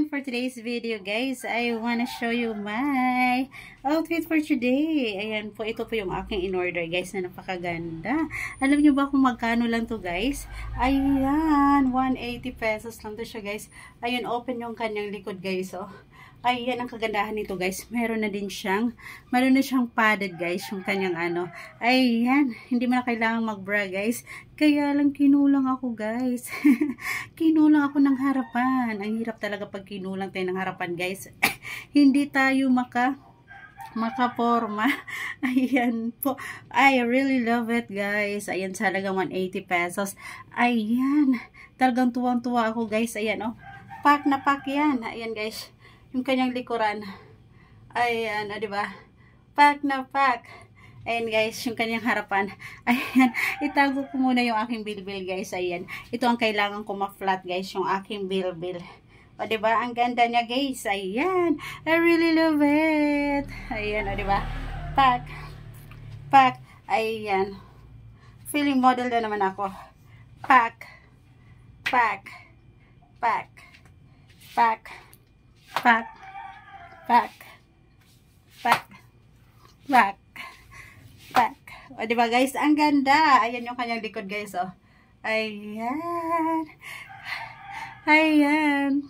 And for today's video guys, I wanna show you my outfit for today. Ayan po, ito po yung aking in-order guys na napakaganda. Alam nyo ba kung magkano lang to guys? Ayan, 180 pesos lang to siya guys. Ayan, open yung kanyang likod guys. Oh. Ayan ang kagandahan nito guys. Meron na siyang padded guys. Yung kanyang ano. Ayan. Hindi mo na kailangang mag-bra guys. Kaya lang kinulang ako guys. Kinulang ako ng harapan. Ang hirap talaga pag kinulang tayo ng harapan guys. Hindi tayo makaporma. Ayan po. I really love it guys. Ayan sa halagang 180 pesos. Ayan. Talagang tuwang-tuwa ako guys. Ayan oh. Pack na pack yan. Ayan guys. Yung kanyang likuran. Ayan, o diba? Pack na pack. Ayan guys, yung kanyang harapan. Ayan, itago ko muna yung aking bilbil guys. Ayan, ito ang kailangan ko ma-flat guys, yung aking bilbil. O diba? Ang ganda niya guys. Ayan, I really love it. Ayan, o diba? Pack. Pack. Ayan. Feeling model na naman ako. Pack. Pack. Pack. Pack. Pack, pack, pack, pack, pack. O, diba guys? Ang ganda. Ayan yung kanyang likod guys, oh. Ayan. Ayan.